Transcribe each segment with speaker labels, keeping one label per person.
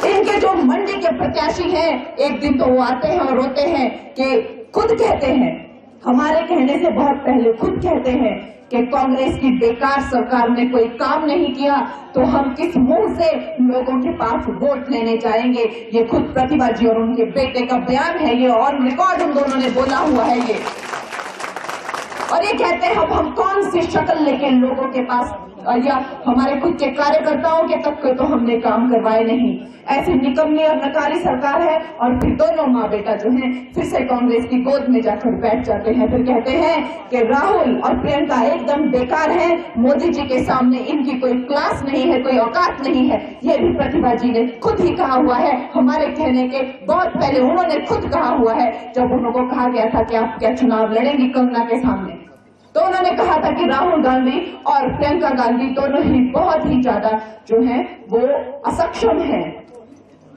Speaker 1: इनके जो मंडी के प्रत्याशी हैं, एक दिन तो वो आते हैं और रोते हैं कि खुद कहते हैं, हमारे कहने से बहुत पहले खुद कहते हैं कि कांग्रेस की बेकार सरकार ने कोई काम नहीं किया, तो हम किस मुंह से लोगों के पास वोट लेने जाएंगे। ये खुद प्रतिभा जी और उनके बेटे का बयान है ये, और रिकॉर्ड उन दोनों ने बोला हुआ है ये। और ये कहते हैं अब हम कौन सी शक्ल लेके लोगों के पास, या हमारे खुद के कार्यकर्ताओं के तक के तो हमने काम करवाए नहीं। ऐसी निकम्मी और नकारी सरकार है। और फिर दोनों माँ बेटा जो हैं फिर से कांग्रेस की गोद में जाकर बैठ जाते हैं, फिर कहते हैं कि राहुल और प्रियंका एकदम बेकार हैं, मोदी जी के सामने इनकी कोई क्लास नहीं है, कोई औकात नहीं है। ये भी प्रतिभा जी ने खुद ही कहा हुआ है, हमारे कहने के बहुत पहले उन्होंने खुद कहा हुआ है। जब उनको कहा गया था कि आप क्या चुनाव लड़ेंगी कंगना के सामने, तो उन्होंने कहा था कि राहुल गांधी और प्रियंका गांधी दोनों ही बहुत ही ज्यादा जो है वो असक्षम हैं।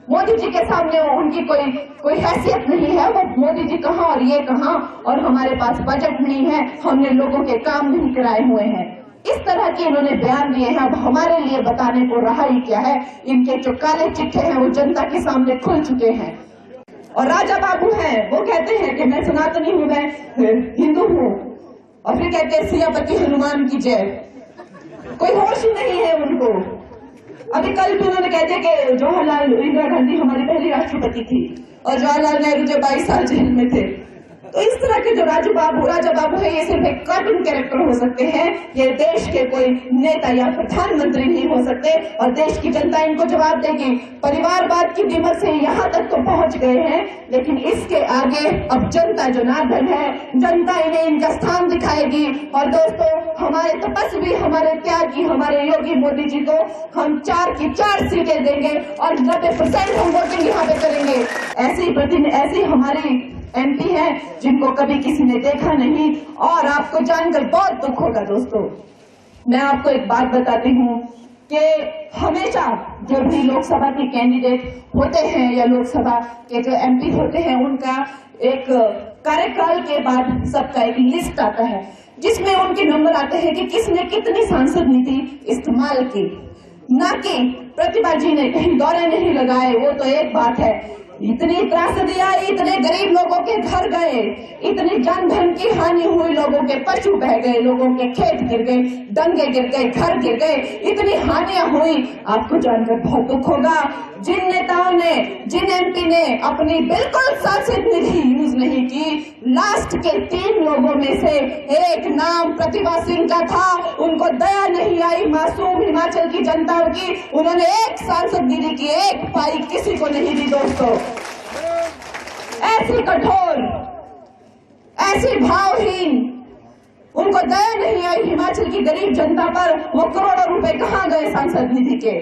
Speaker 1: मोदी जी के सामने उनकी कोई हैसियत नहीं है। वो मोदी जी कहाँ और ये कहाँ, और हमारे पास बजट नहीं है, हमने लोगों के काम नहीं कराए हुए हैं। इस तरह के इन्होंने बयान दिए हैं। अब हमारे लिए बताने को रहा ही क्या है। इनके जो काले चिट्ठे हैं वो जनता के सामने खुल चुके हैं। और राजा बाबू हैं, वो कहते हैं कि मैं सनातनी हूँ, मैं हिंदू हूँ, और फिर कहते हैं सियापति हनुमान की जय। कोई होश ही नहीं है उनको। अभी कल भी उन्होंने कहते कि जवाहरलाल इंदिरा गांधी हमारी पहली राष्ट्रपति थी और जवाहरलाल नेहरू जो 22 साल जेल में थे। तो इस तरह के जो राजा बाबू है, ये सिर्फ एक कार्टून कैरेक्टर हो सकते हैं। ये देश के कोई नेता या प्रधानमंत्री नहीं हो सकते। और देश की जनता इनको जवाब देगी। परिवारवाद की विमर्श से यहाँ तक तो पहुंच गए हैं, लेकिन इसके आगे अब जनता जनार्दन है, जनता इन्हें इनका स्थान दिखाएगी। और दोस्तों, हमारे तपस्वी, हमारे त्यागी, हमारे योगी मोदी जी को हम 4 की 4 सीटें देंगे और 90% हम वोटिंग यहाँ पे करेंगे। ऐसी हमारी MP है जिनको कभी किसी ने देखा नहीं। और आपको जानकर बहुत दुख होगा दोस्तों। मैं आपको एक बात बताती हूँ कि हमेशा जो भी लोकसभा के कैंडिडेट होते हैं या लोकसभा के जो MP होते हैं, उनका एक कार्यकाल के बाद सबका एक लिस्ट आता है जिसमें उनके नंबर आते हैं कि किसने कितनी सांसद नीति इस्तेमाल की। ना कि प्रतिभा जी ने कहीं दौरे नहीं लगाए, वो तो एक बात है। इतनी त्रासदी आई, इतने गरीब लोगों के घर गए, इतनी जान धन की हानि हुई, लोगों के पशु बह गए, लोगों के खेत गिर गए, डंगे गिर गए, घर गिर गए, इतनी हानियां हुई। आपको जानकर बहुत दुख होगा। जिन नेताओं ने, जिन MP ने अपनी बिल्कुल शासित निधि यूज नहीं की, लास्ट के 3 लोगों में से एक नाम प्रतिभा सिंह का था। उनको दया नहीं आई मासूम हिमाचल की जनता की। उन्होंने एक सांसद गिरी की एक पाई किसी को नहीं दी दोस्तों। ऐसी कठोर, ऐसी भावहीन, उनको दया नहीं आई हिमाचल की गरीब जनता पर। वो करोड़ों रुपए कहाँ गए सांसद निधि के,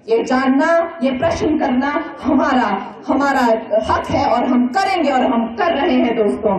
Speaker 1: ये जानना, ये प्रश्न करना हमारा हक है और हम करेंगे और हम कर रहे हैं दोस्तों।